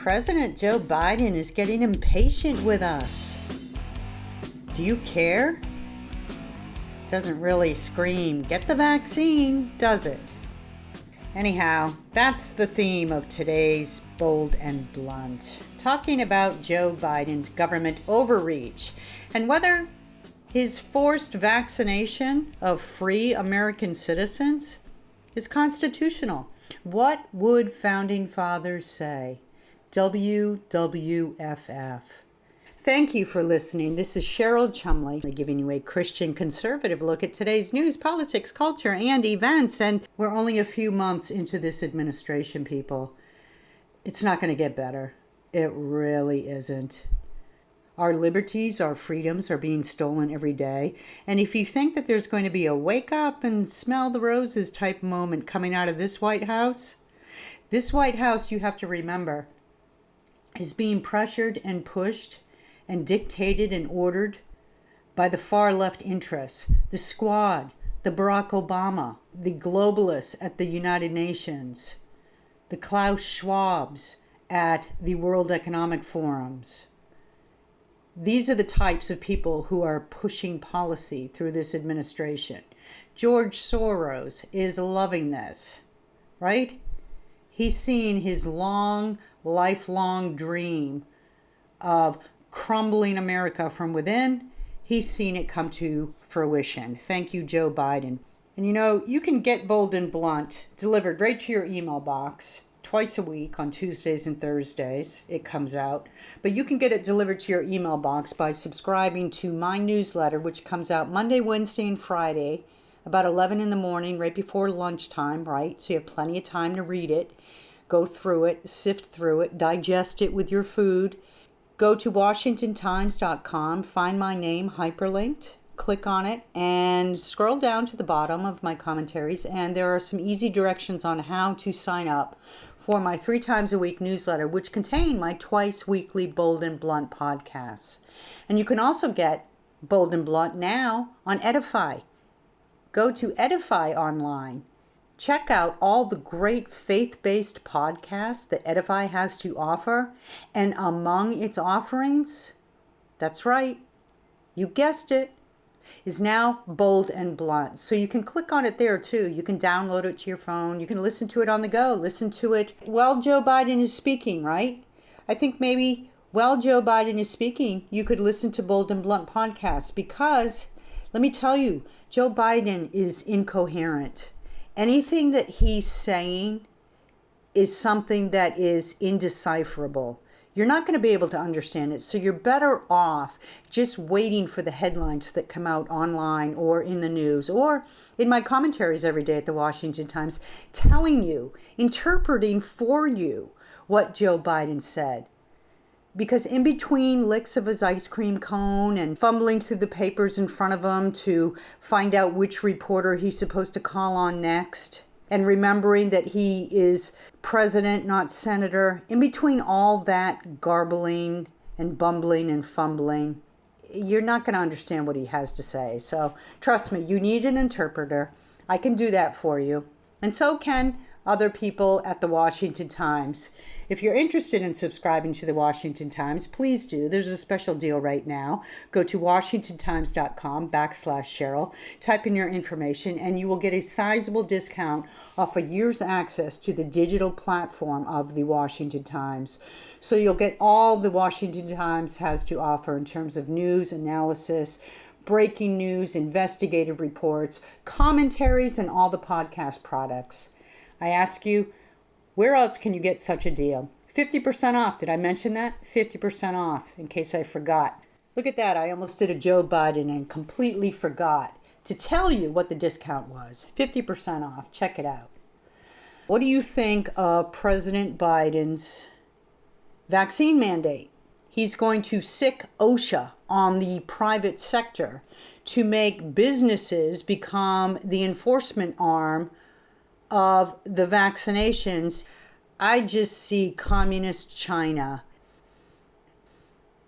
President Joe Biden is getting impatient with us. Do you care? Doesn't really scream, get the vaccine, does it? Anyhow, that's the theme of today's Bold and Blunt, talking about Joe Biden's government overreach and whether his forced vaccination of free American citizens is constitutional. What would founding fathers say? WWFF. Thank you for listening. This is Cheryl Chumley giving you a Christian conservative look at today's news, politics, culture, and events. And we're only a few months into this administration, people. It's not going to get better. It really isn't. Our liberties, our freedoms are being stolen every day. And if you think that there's going to be a wake up and smell the roses type moment coming out of this White House, you have to remember, is being pressured and pushed and dictated and ordered by the far left interests, the Squad, the Barack Obama, the globalists at the United Nations, the Klaus Schwabs at the World Economic Forums. These are the types of people who are pushing policy through this administration. George Soros is loving this, right? He's seeing his lifelong dream of crumbling America from within. He's seen it come to fruition. Thank you, Joe Biden. And you can get Bold and Blunt delivered right to your email box twice a week on Tuesdays and Thursdays. It comes out. But you can get it delivered to your email box by subscribing to my newsletter, which comes out Monday, Wednesday, and Friday, about 11 in the morning, right before lunchtime, right? So you have plenty of time to read it, go through it, sift through it, digest it with your food. Go to WashingtonTimes.com, find my name hyperlinked, click on it, and scroll down to the bottom of my commentaries, and there are some easy directions on how to sign up for my 3 times a week newsletter, which contain my twice weekly Bold and Blunt podcasts. And you can also get Bold and Blunt now on Edify. Go to Edify online. Check out all the great faith-based podcasts that Edify has to offer. And among its offerings, that's right, you guessed it, is now Bold and Blunt. So you can click on it there too. You can download it to your phone. You can listen to it on the go. Listen to it while Joe Biden is speaking, right? I think maybe while Joe Biden is speaking, you could listen to Bold and Blunt podcasts because, let me tell you, Joe Biden is incoherent. Anything that he's saying is something that is indecipherable. You're not going to be able to understand it. So you're better off just waiting for the headlines that come out online or in the news or in my commentaries every day at the Washington Times, telling you, interpreting for you what Joe Biden said. Because in between licks of his ice cream cone and fumbling through the papers in front of him to find out which reporter he's supposed to call on next, and remembering that he is president, not senator, in between all that garbling and bumbling and fumbling, you're not going to understand what he has to say. So trust me, you need an interpreter. I can do that for you. And so can other people at the Washington Times. If you're interested in subscribing to the Washington Times, please do. There's a special deal right now. Go to WashingtonTimes.com/Cheryl, type in your information, and you will get a sizable discount off a year's access to the digital platform of the Washington Times. So you'll get all the Washington Times has to offer in terms of news, analysis, breaking news, investigative reports, commentaries, and all the podcast products. I ask you, where else can you get such a deal? 50% off. Did I mention that? 50% off, in case I forgot. Look at that. I almost did a Joe Biden and completely forgot to tell you what the discount was. 50% off. Check it out. What do you think of President Biden's vaccine mandate? He's going to sic OSHA on the private sector to make businesses become the enforcement arm of the vaccinations. I just see communist China.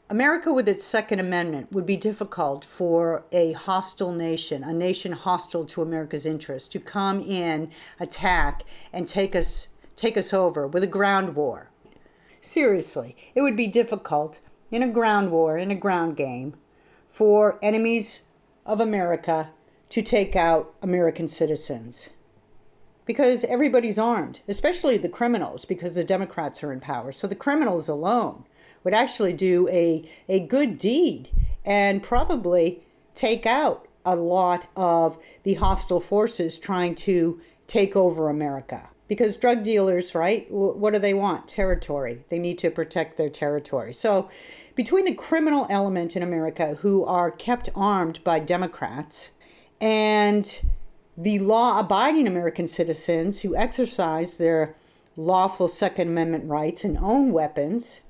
America with its Second Amendment would be difficult for a hostile nation, a nation hostile to America's interests, to come in, attack, and take us over with a ground war. Seriously, it would be difficult in a ground war, in a ground game, for enemies of America to take out American citizens. Because everybody's armed, especially the criminals, because the Democrats are in power. So the criminals alone would actually do a good deed and probably take out a lot of the hostile forces trying to take over America. Because drug dealers, right, what do they want? Territory. They need to protect their territory. So between the criminal element in America who are kept armed by Democrats and the law-abiding American citizens who exercise their lawful Second Amendment rights and own weapons,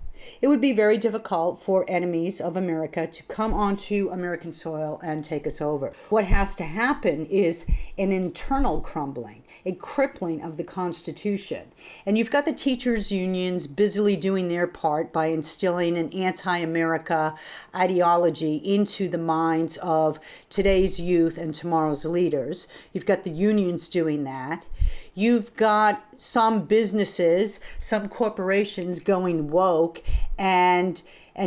it would be very difficult for enemies of America to come onto American soil and take us over. What has to happen is an internal crumbling, a crippling of the Constitution. And you've got the teachers' unions busily doing their part by instilling an anti-America ideology into the minds of today's youth and tomorrow's leaders. You've got the unions doing that. You've got some businesses, some corporations going woke and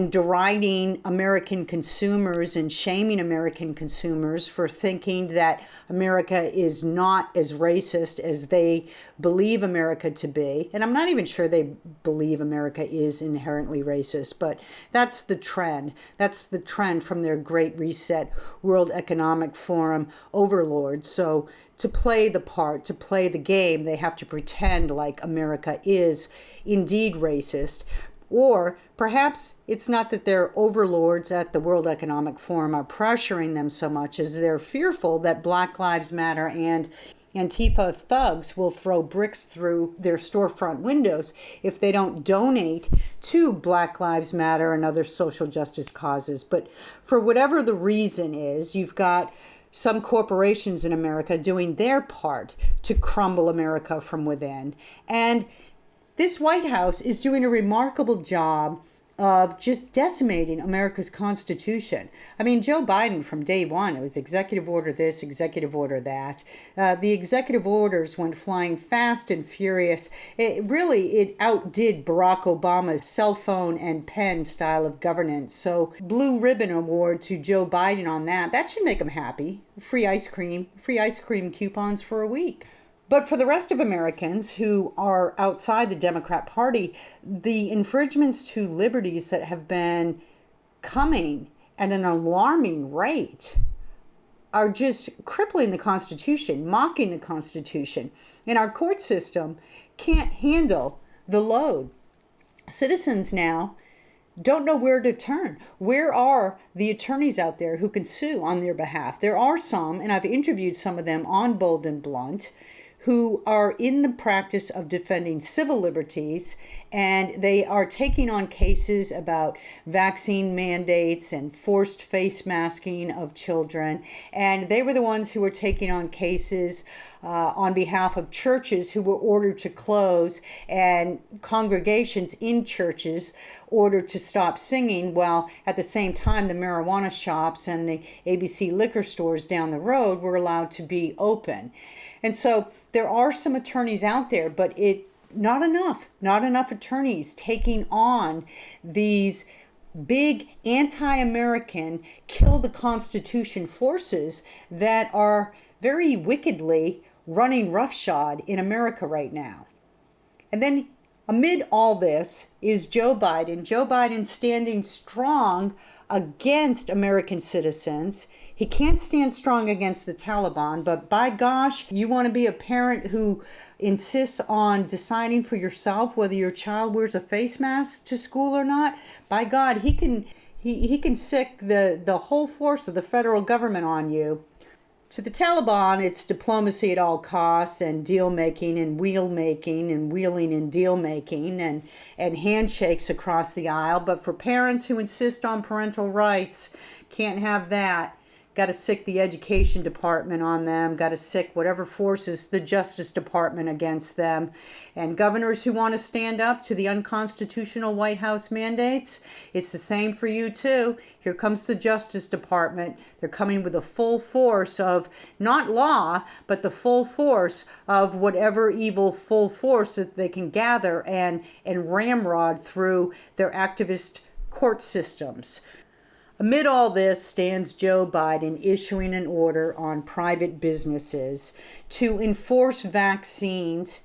deriding American consumers and shaming American consumers for thinking that America is not as racist as they believe America to be. And I'm not even sure they believe America is inherently racist, but that's the trend. That's the trend from their Great Reset World Economic Forum overlords. So to play the part, to play the game, they have to pretend like America is indeed racist. Or perhaps it's not that their overlords at the World Economic Forum are pressuring them so much as they're fearful that Black Lives Matter and Antifa thugs will throw bricks through their storefront windows if they don't donate to Black Lives Matter and other social justice causes. But for whatever the reason is, you've got some corporations in America doing their part to crumble America from within. And this White House is doing a remarkable job of just decimating America's Constitution. I mean, Joe Biden from day one, it was executive order this, executive order that. The executive orders went flying fast and furious. It outdid Barack Obama's cell phone and pen style of governance. So blue ribbon award to Joe Biden on that. That should make him happy. Free ice cream coupons for a week. But for the rest of Americans who are outside the Democrat Party, the infringements to liberties that have been coming at an alarming rate are just crippling the Constitution, mocking the Constitution. And our court system can't handle the load. Citizens now don't know where to turn. Where are the attorneys out there who can sue on their behalf? There are some, and I've interviewed some of them on Bold and Blunt, who are in the practice of defending civil liberties, and they are taking on cases about vaccine mandates and forced face masking of children. And they were the ones who were taking on cases on behalf of churches who were ordered to close and congregations in churches ordered to stop singing, while at the same time the marijuana shops and the ABC liquor stores down the road were allowed to be open. And so there are some attorneys out there, but not enough attorneys taking on these big anti-American, kill the Constitution forces that are very wickedly running roughshod in America right now. And then amid all this is Joe Biden. Joe Biden standing strong against American citizens. He can't stand strong against the Taliban, but by gosh, you want to be a parent who insists on deciding for yourself whether your child wears a face mask to school or not? By God, he can sick the whole force of the federal government on you. To the Taliban, it's diplomacy at all costs and deal making and wheel making and wheeling and deal making and handshakes across the aisle. But for parents who insist on parental rights, can't have that. got to sick the education department on them, got to sick whatever forces the Justice Department against them. And governors who want to stand up to the unconstitutional White House mandates, it's the same for you too. Here comes the Justice Department. They're coming with a full force of, not law, but the full force of whatever evil full force that they can gather and ramrod through their activist court systems. Amid all this stands Joe Biden issuing an order on private businesses to enforce vaccines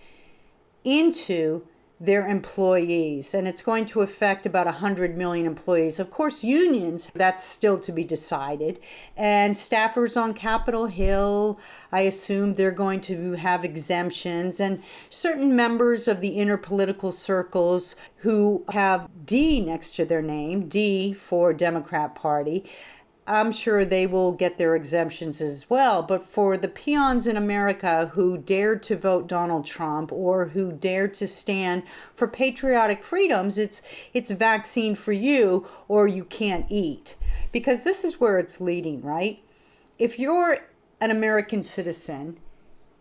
into their employees, and it's going to affect about 100 million employees. Of course, unions, that's still to be decided, and staffers on Capitol Hill, I assume they're going to have exemptions, and certain members of the inner political circles who have D next to their name, D for Democrat Party, I'm sure they will get their exemptions as well. But for the peons in America who dared to vote Donald Trump or who dared to stand for patriotic freedoms, it's vaccine for you or you can't eat. Because this is where it's leading, right? If you're an American citizen,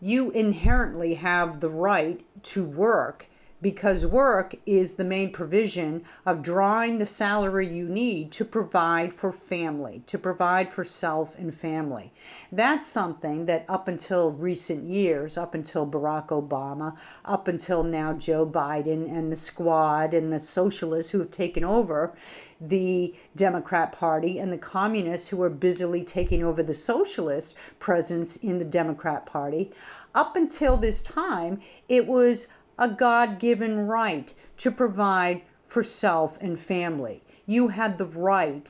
you inherently have the right to work, because work is the main provision of drawing the salary you need to provide for family, to provide for self and family. That's something that up until recent years, up until Barack Obama, up until now Joe Biden and the squad and the socialists who have taken over the Democrat Party and the communists who are busily taking over the socialist presence in the Democrat Party, up until this time, it was a God-given right to provide for self and family. You had the right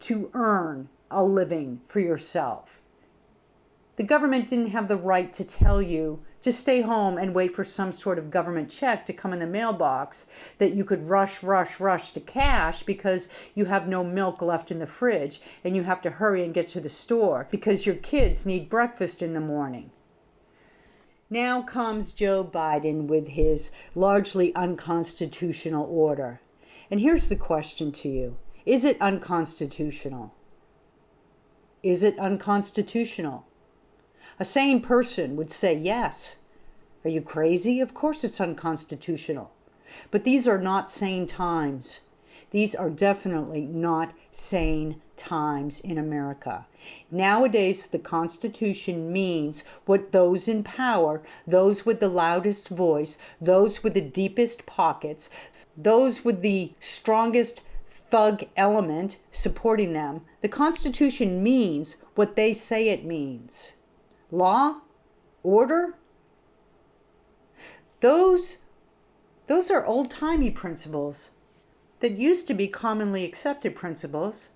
to earn a living for yourself. The government didn't have the right to tell you to stay home and wait for some sort of government check to come in the mailbox that you could rush to cash because you have no milk left in the fridge and you have to hurry and get to the store because your kids need breakfast in the morning. Now comes Joe Biden with his largely unconstitutional order. And here's the question to you. Is it unconstitutional? Is it unconstitutional? A sane person would say yes. Are you crazy? Of course it's unconstitutional. But these are not sane times. These are definitely not sane times in America. Nowadays, the Constitution means what those in power, those with the loudest voice, those with the deepest pockets, those with the strongest thug element supporting them, the Constitution means what they say it means. Law? Order? Those are old-timey principles that used to be commonly accepted principles,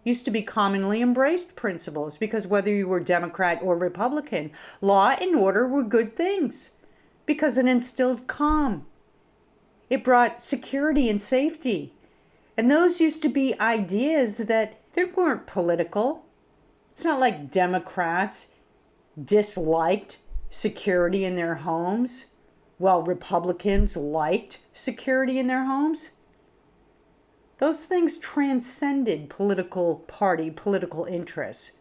used to be commonly embraced principles, because whether you were Democrat or Republican, law and order were good things because it instilled calm. It brought security and safety. And those used to be ideas that they weren't political. It's not like Democrats disliked security in their homes while Republicans liked security in their homes. Those things transcended political party, political interests.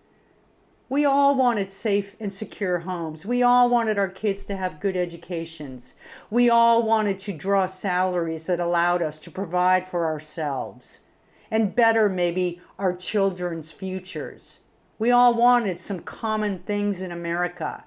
We all wanted safe and secure homes. We all wanted our kids to have good educations. We all wanted to draw salaries that allowed us to provide for ourselves and better maybe our children's futures. We all wanted some common things in America.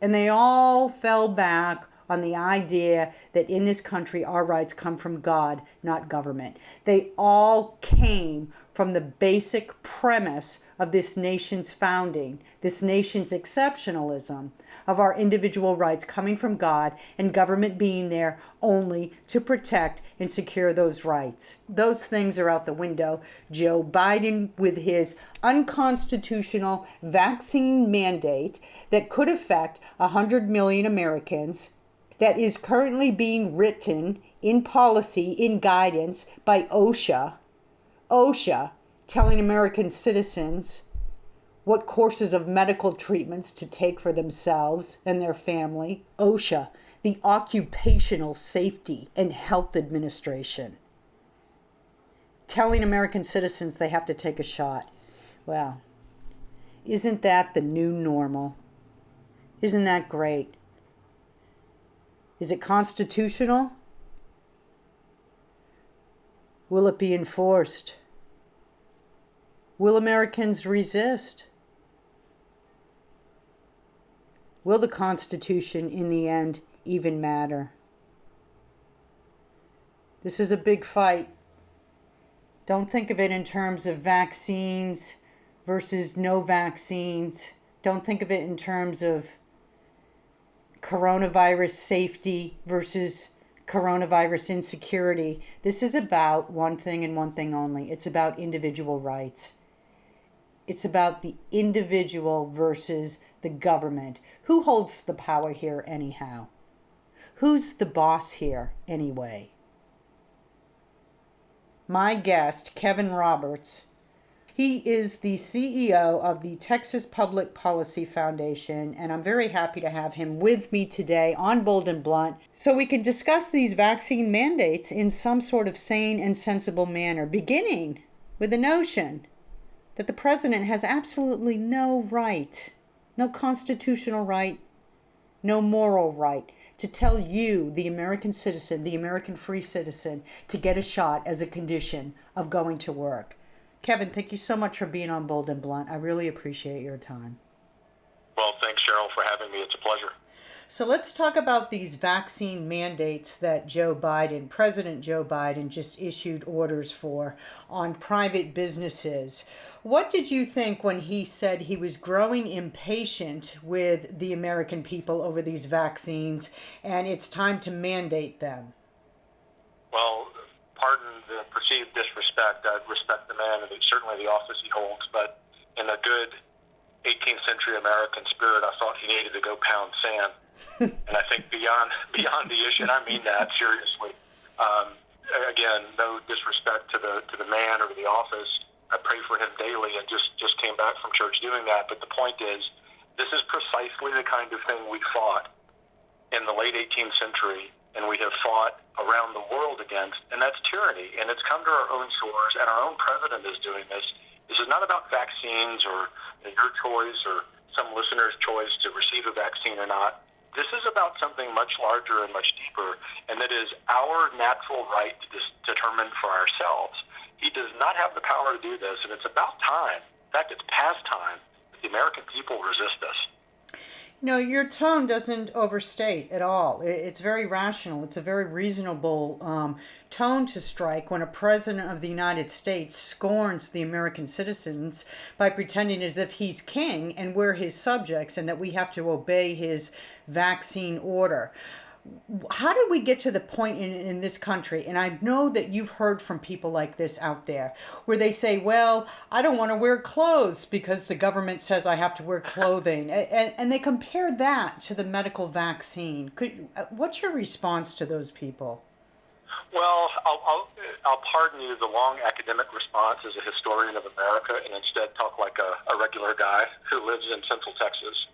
And they all fell back on the idea that in this country our rights come from God, not government. They all came from the basic premise of this nation's founding, this nation's exceptionalism, of our individual rights coming from God and government being there only to protect and secure those rights. Those things are out the window. Joe Biden, with his unconstitutional vaccine mandate that could affect 100 million Americans, that is currently being written in policy, in guidance by OSHA, telling American citizens what courses of medical treatments to take for themselves and their family. OSHA, the Occupational Safety and Health Administration, telling American citizens they have to take a shot. Well, Isn't that the new normal? Isn't that great? Is it constitutional? Will it be enforced? Will Americans resist? Will the Constitution, in the end, even matter? This is a big fight. Don't think of it in terms of vaccines versus no vaccines. Don't think of it in terms of coronavirus safety versus coronavirus insecurity. This is about one thing and one thing only. It's about individual rights. It's about the individual versus the government. Who holds the power here anyhow? Who's the boss here anyway? My guest, Kevin Roberts, he is the CEO of the Texas Public Policy Foundation, and I'm very happy to have him with me today on Bold and Blunt so we can discuss these vaccine mandates in some sort of sane and sensible manner, beginning with the notion that the president has absolutely no right, no constitutional right, no moral right to tell you, the American citizen, the American free citizen, to get a shot as a condition of going to work. Kevin, thank you so much for being on Bold and Blunt. I really appreciate your time. Well, thanks, Cheryl, for having me. It's a pleasure. So let's talk about these vaccine mandates that President Joe Biden, just issued orders for on private businesses. What did you think when he said he was growing impatient with the American people over these vaccines and it's time to mandate them? Well, pardon the perceived disrespect. I respect the man and certainly the office he holds, but in a good 18th century American spirit, I thought he needed to go pound sand. And I think beyond the issue, and I mean that seriously. Again, no disrespect to the man or to the office. I pray for him daily and just came back from church doing that. But the point is, this is precisely the kind of thing we fought in the late 18th century and we have fought around the world against, and that's tyranny. And it's come to our own shores, and our own president is doing this. This is not about vaccines or your choice or some listener's choice to receive a vaccine or not. This is about something much larger and much deeper, and that is our natural right to determine for ourselves. He does not have the power to do this, and it's about time. In fact, it's past time that the American people resist this. You know, your tone doesn't overstate at all. It's very rational. It's a very reasonable tone to strike when a president of the United States scorns the American citizens by pretending as if he's king and we're his subjects and that we have to obey his vaccine order. How did we get to the point in this country, and I know that you've heard from people like this out there, where they say, well, I don't want to wear clothes because the government says I have to wear clothing, and they compare that to the medical vaccine. What's your response to those people? Well, I'll pardon you the long academic response as a historian of America and instead talk like a regular guy who lives in Central Texas.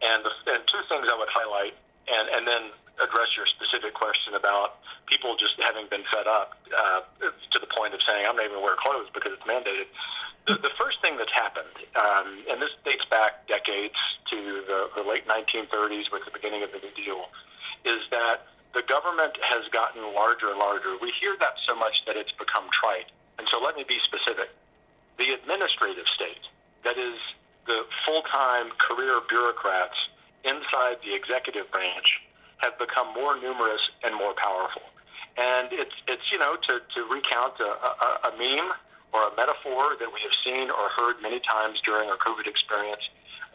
And two things I would highlight, and then address your specific question about people just having been fed up to the point of saying, I'm not even wearing clothes because it's mandated. The first thing that's happened, and this dates back decades to the late 1930s with the beginning of the New Deal, is that the government has gotten larger and larger. We hear that so much that it's become trite. And so let me be specific. The administrative state, that is the full-time career bureaucrats inside the executive branch, have become more numerous and more powerful. And it's to recount a meme or a metaphor that we have seen or heard many times during our COVID experience,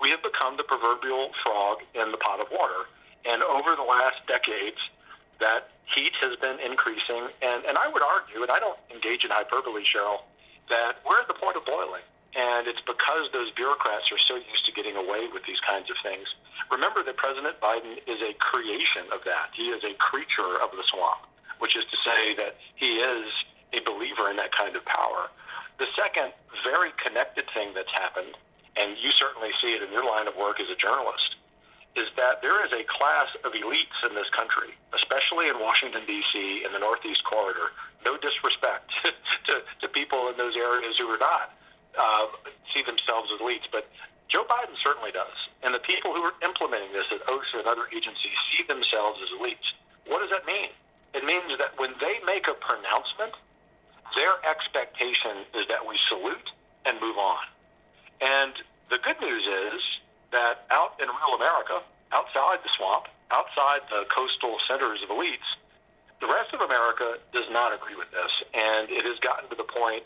we have become the proverbial frog in the pot of water. And over the last decades, that heat has been increasing. And I would argue, and I don't engage in hyperbole, Cheryl, that we're at the point of boiling. And it's because those bureaucrats are so used to getting away with these kinds of things. Remember that President Biden is a creation of that. He is a creature of the swamp, which is to say that he is a believer in that kind of power. The second very connected thing that's happened, and you certainly see it in your line of work as a journalist, is that there is a class of elites in this country, especially in Washington, D.C., in the Northeast Corridor. No disrespect to people in those areas who are not. See themselves as elites, but Joe Biden certainly does. And the people who are implementing this at OSHA and other agencies see themselves as elites. What does that mean? It means that when they make a pronouncement, their expectation is that we salute and move on. And the good news is that out in real America, outside the swamp, outside the coastal centers of elites, the rest of America does not agree with this. And it has gotten to the point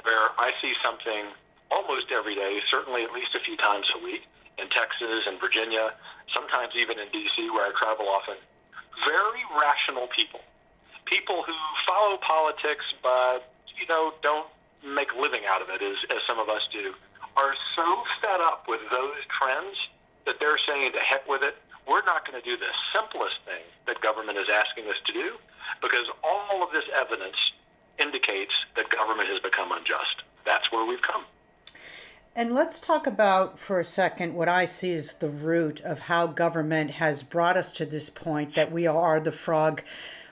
where I see something almost every day, certainly at least a few times a week, in Texas and Virginia, sometimes even in D.C., where I travel often. Very rational people who follow politics but, don't make a living out of it, as some of us do, are so fed up with those trends that they're saying, to heck with it, we're not going to do the simplest thing that government is asking us to do, because all of this evidence indicates that government has become unjust. That's where we've come. And let's talk about for a second what I see as the root of how government has brought us to this point that we are the frog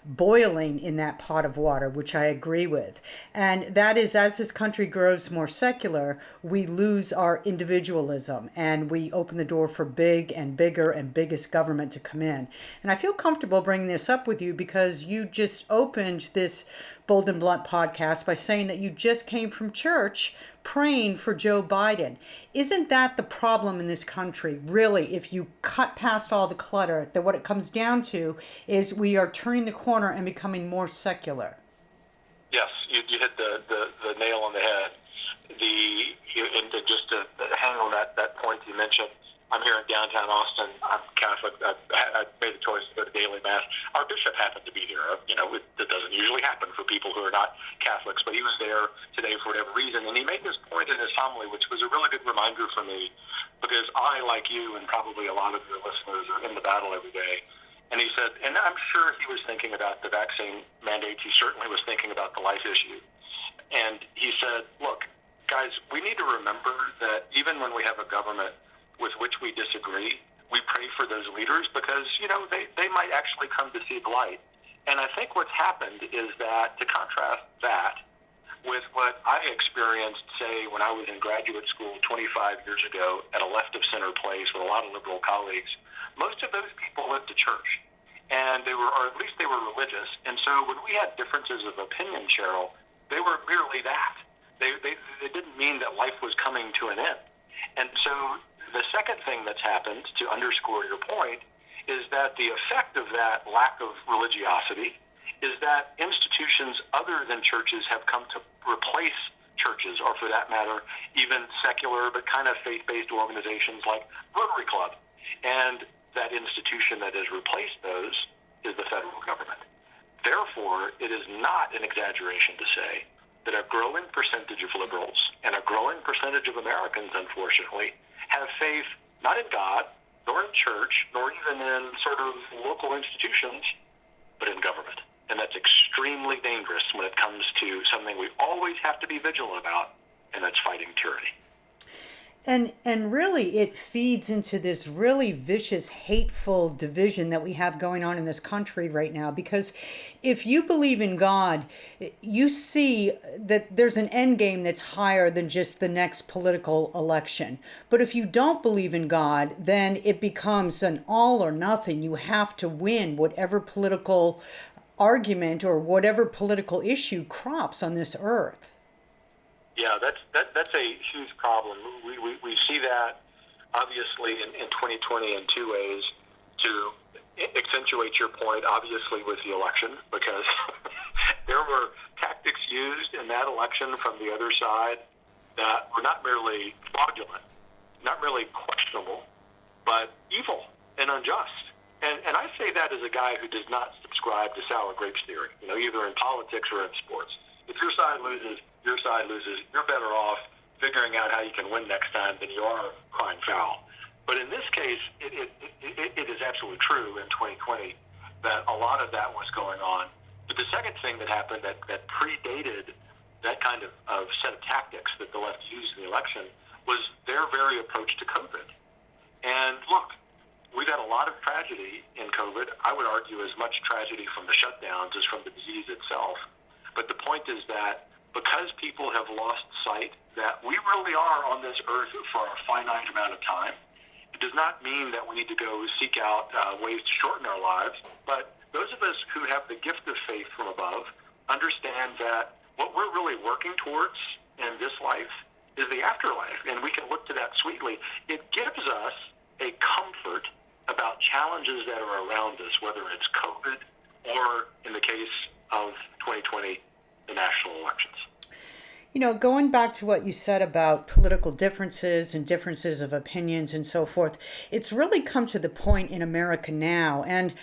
boiling in that pot of water, which I agree with. And that is, as this country grows more secular, we lose our individualism and we open the door for big and bigger and biggest government to come in. And I feel comfortable bringing this up with you because you just opened this Bold and Blunt podcast by saying that you just came from church praying for Joe Biden. Isn't that the problem in this country? Really, if you cut past all the clutter, that what it comes down to is we are turning the corner and becoming more secular. Yes, you hit the nail on the head. And just to hang on that point you mentioned, I'm here in downtown Austin. I'm Catholic. I made the choice to go to daily mass. Our bishop happened to be here. It doesn't usually happen for people who are not Catholics, but he was there today for whatever reason. And he made this point in his homily, which was a really good reminder for me, because I, like you and probably a lot of your listeners, are in the battle every day. And he said, and I'm sure he was thinking about the vaccine mandates. He certainly was thinking about the life issue. And he said, look, guys, we need to remember that even when we have a government with which we disagree, we pray for those leaders because, they might actually come to see the light. And I think what's happened is that, to contrast that with what I experienced, say, when I was in graduate school 25 years ago at a left-of-center place with a lot of liberal colleagues, most of those people went to church. And they were, or at least they were religious. And so when we had differences of opinion, Cheryl, they were merely that. They didn't mean that life was coming to an end. And so the second thing that's happened, to underscore your point, is that the effect of that lack of religiosity is that institutions other than churches have come to replace churches, or for that matter, even secular but kind of faith-based organizations like Rotary Club. And that institution that has replaced those is the federal government. Therefore, it is not an exaggeration to say that a growing percentage of liberals and a growing percentage of Americans, unfortunately, have faith not in God, nor in church, nor even in sort of local institutions, but in government. And that's extremely dangerous when it comes to something we always have to be vigilant about, and that's fighting tyranny. And really, it feeds into this really vicious, hateful division that we have going on in this country right now. Because if you believe in God, you see that there's an end game that's higher than just the next political election. But if you don't believe in God, then it becomes an all or nothing. You have to win whatever political argument or whatever political issue crops on this earth. Yeah, that's a huge problem. We see that obviously in 2020 in two ways. To accentuate your point, obviously with the election, because there were tactics used in that election from the other side that were not merely fraudulent, not merely questionable, but evil and unjust. And I say that as a guy who does not subscribe to sour grapes theory, either in politics or in sports. If your side loses, you're better off figuring out how you can win next time than you are crying foul. But in this case, it is absolutely true in 2020 that a lot of that was going on. But the second thing that happened that predated that kind of set of tactics that the left used in the election was their very approach to COVID. And look, we've had a lot of tragedy in COVID. I would argue as much tragedy from the shutdowns as from the disease itself. But the point is that because people have lost sight that we really are on this earth for a finite amount of time. It does not mean that we need to go seek out ways to shorten our lives, but those of us who have the gift of faith from above understand that what we're really working towards in this life is the afterlife, and we can look to that sweetly. It gives us a comfort about challenges that are around us, whether it's COVID or, in the case of 2020, the national elections. You know, going back to what you said about political differences and differences of opinions and so forth, it's really come to the point in America now. And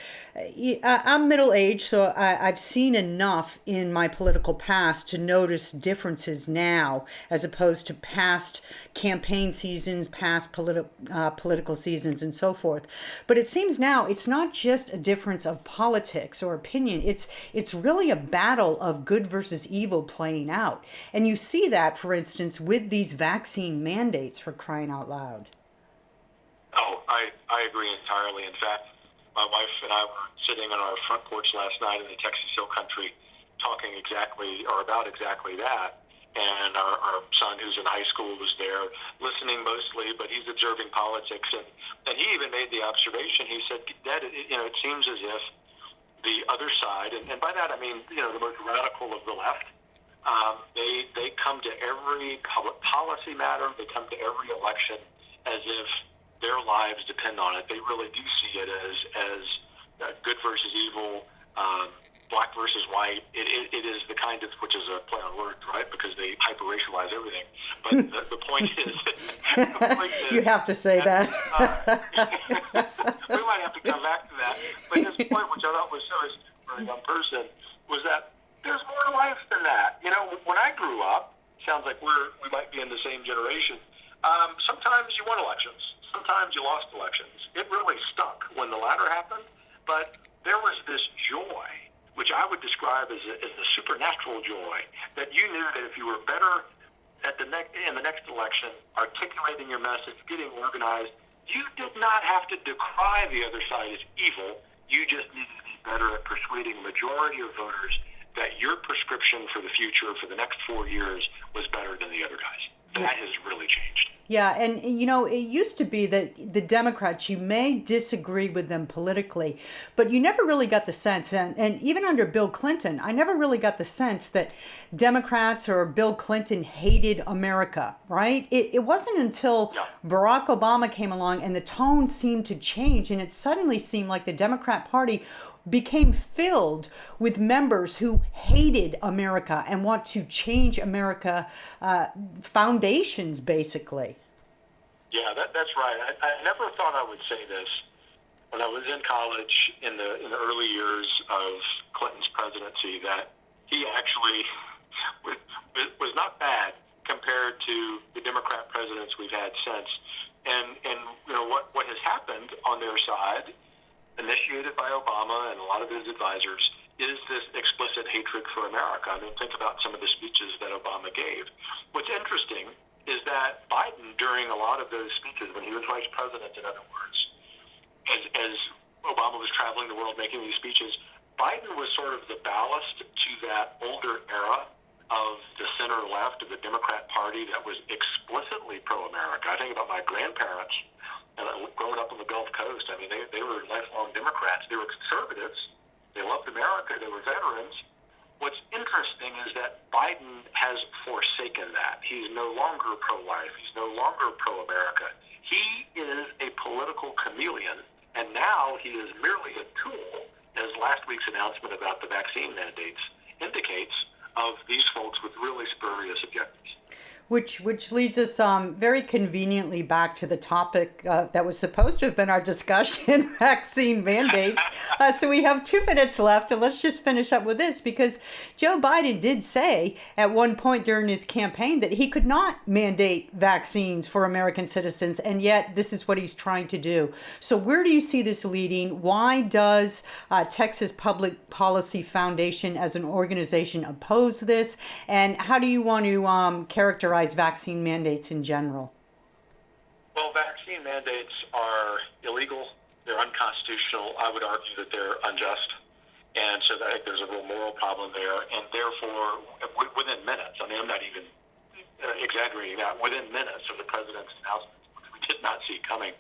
I'm middle-aged, so I've seen enough in my political past to notice differences now as opposed to past campaign seasons, past political seasons, and so forth. But it seems now it's not just a difference of politics or opinion. It's really a battle of good versus evil playing out. And you see that, for instance, with these vaccine mandates, for crying out loud. Oh, I agree entirely. In fact, my wife and I were sitting on our front porch last night in the Texas Hill Country talking about exactly that. And our son, who's in high school, was there listening mostly, but he's observing politics. And he even made the observation. He said, Dad, it seems as if the other side, and by that I mean, the most radical of the left, they come to every public policy matter, they come to every election as if their lives depend on it. They really do see it as good versus evil, black versus white. It is the kind of, which is a play on words, right? Because they hyper-racialize everything. But the point is... You have to say that. We might have to come back to that. But his point, which I thought was so astute for a young person, was that there's more to life than that. When I grew up, sounds like we might be in the same generation, sometimes you won elections. Sometimes you lost elections. It really stunk when the latter happened, but there was this joy, which I would describe as a supernatural joy, that you knew that if you were better in the next election, articulating your message, getting organized, you did not have to decry the other side as evil. You just needed to be better at persuading the majority of voters that your prescription for the future, for the next 4 years, was better than the other guys. That has really changed. Yeah, and it used to be that the Democrats, you may disagree with them politically, but you never really got the sense, and even under Bill Clinton, I never really got the sense that Democrats or Bill Clinton hated America, right? It wasn't until Barack Obama came along and the tone seemed to change, and it suddenly seemed like the Democrat Party became filled with members who hated America and want to change America foundations, basically. Yeah, that's right. I never thought I would say this. When I was in college in the early years of Clinton's presidency, that he actually was not bad compared to the Democrat presidents we've had since. And what has happened on their side, initiated by Obama and a lot of his advisors, is this explicit hatred for America. I mean, think about some of the speeches that Obama gave. What's interesting is that Biden, during a lot of those speeches, when he was vice president, in other words, as Obama was traveling the world making these speeches, Biden was sort of the ballast to that older era of the center left of the Democrat Party that was explicitly pro-America. I think about my grandparents. And growing up on the Gulf Coast, I mean, they were lifelong Democrats. They were conservatives. They loved America. They were veterans. What's interesting is that Biden has forsaken that. He's no longer pro-life. He's no longer pro-America. He is a political chameleon, and now he is merely a tool, as last week's announcement about the vaccine mandates indicates, of these folks with really spurious objectives. Which leads us very conveniently back to the topic that was supposed to have been our discussion, vaccine mandates. So we have 2 minutes left, and let's just finish up with this, because Joe Biden did say at one point during his campaign that he could not mandate vaccines for American citizens, and yet this is what he's trying to do. So where do you see this leading? Why does Texas Public Policy Foundation as an organization oppose this? And how do you want to characterize vaccine mandates in general? Well, vaccine mandates are illegal. They're unconstitutional. I would argue that they're unjust. And so I think there's a real moral problem there. And therefore, within minutes, I mean, I'm not even exaggerating that, within minutes of the president's announcement, which we did not see coming,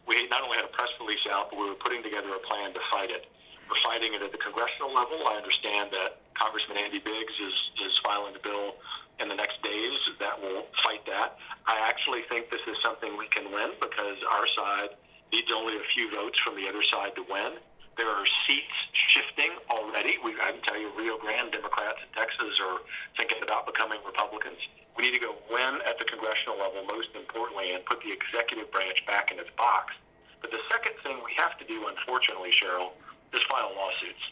we not only had a press release out, but we were putting together a plan to fight it. We're fighting it at the congressional level. I understand that Congressman Andy Biggs is filing a bill in the next days that will fight that. I actually think this is something we can win because our side needs only a few votes from the other side to win. There are seats shifting already. I can tell you Rio Grande Democrats in Texas are thinking about becoming Republicans. We need to go win at the congressional level, most importantly, and put the executive branch back in its box. But the second thing we have to do, unfortunately, Cheryl, is file lawsuits.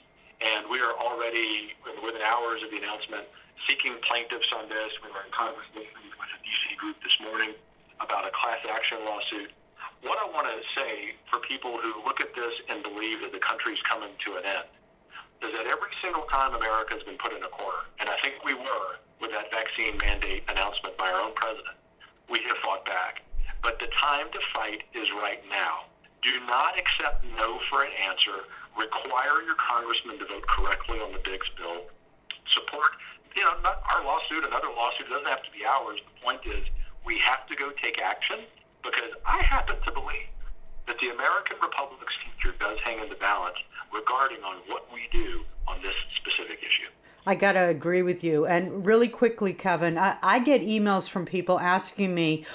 And we are already, within hours of the announcement, seeking plaintiffs on this. We were in Congress meetings with a D.C. group this morning about a class action lawsuit. What I want to say for people who look at this and believe that the country's coming to an end is that every single time America has been put in a corner, and I think we were with that vaccine mandate announcement by our own president, we have fought back. But the time to fight is right now. Do not accept no for an answer. Require your congressman to vote correctly on the Biggs bill. Support, not our lawsuit, another lawsuit. It doesn't have to be ours. The point is we have to go take action. Because I happen to believe that the American Republic's future does hang in the balance regarding on what we do on this specific issue. I got to agree with you. And really quickly, Kevin, I get emails from people asking me,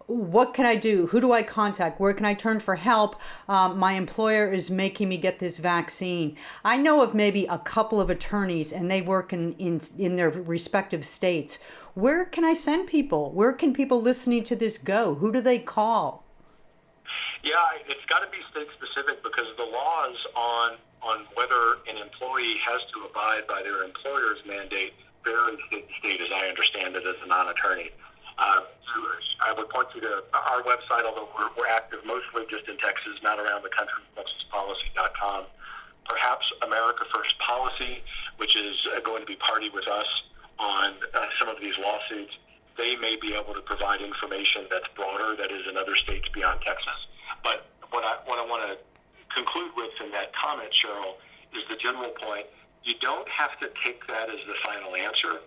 what can I do? Who do I contact? Where can I turn for help? My employer is making me get this vaccine. I know of maybe a couple of attorneys and they work in their respective states. Where can I send people? Where can people listening to this go? Who do they call? Yeah, it's got to be state specific because the laws on whether an employee has to abide by their employer's mandate vary state to state, as I understand it as a non-attorney. I would point you to our website, although we're active mostly just in Texas, not around the country, TexasPolicy.com. Perhaps America First Policy, which is going to be party with us on some of these lawsuits. They may be able to provide information that's broader, that is in other states beyond Texas. But what I want to conclude with in that comment, Cheryl, is the general point. You don't have to take that as the final answer.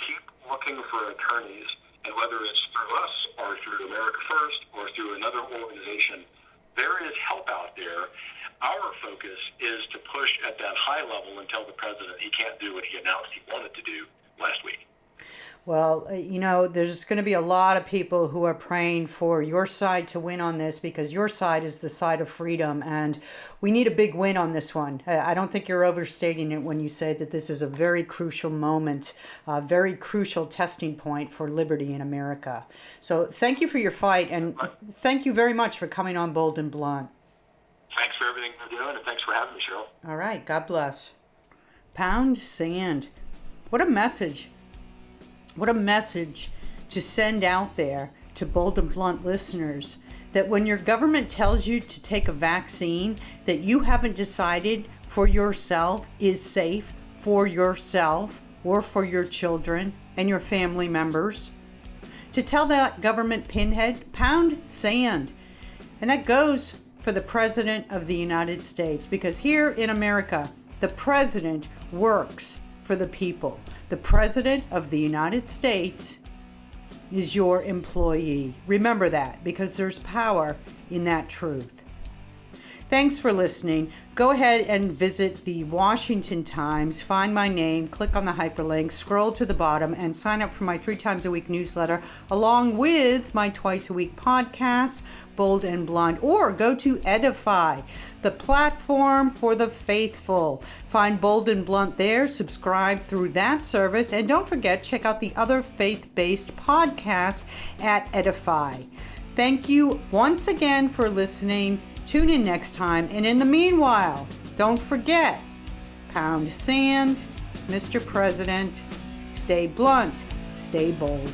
Keep looking for attorneys, and whether it's through us or through America First or through another organization, there is help out there. Our focus is to push at that high level and tell the president he can't do what he announced he wanted to do last week. Well, there's going to be a lot of people who are praying for your side to win on this because your side is the side of freedom, and we need a big win on this one. I don't think you're overstating it when you say that this is a very crucial moment, a very crucial testing point for liberty in America. So thank you for your fight, and thank you very much for coming on Bold and Blunt. Thanks for everything you're doing, and thanks for having me, Cheryl. All right, God bless. Pound sand. What a message. What a message to send out there to Bold and Blunt listeners, that when your government tells you to take a vaccine that you haven't decided for yourself is safe for yourself or for your children and your family members, to tell that government pinhead, pound sand. And that goes for the President of the United States, because here in America, the President works for the people. The President of the United States is your employee. Remember that, because there's power in that truth. Thanks for listening. Go ahead and visit the Washington Times, find my name, click on the hyperlink, scroll to the bottom, and sign up for my 3 times a week newsletter, along with my twice a week podcast, Bold and Blunt, or go to Edify, the platform for the faithful. Find Bold and Blunt there, subscribe through that service, and don't forget, check out the other faith-based podcasts at Edify. Thank you once again for listening. Tune in next time, and in the meanwhile, don't forget, pound sand, Mr. President, stay blunt, stay bold.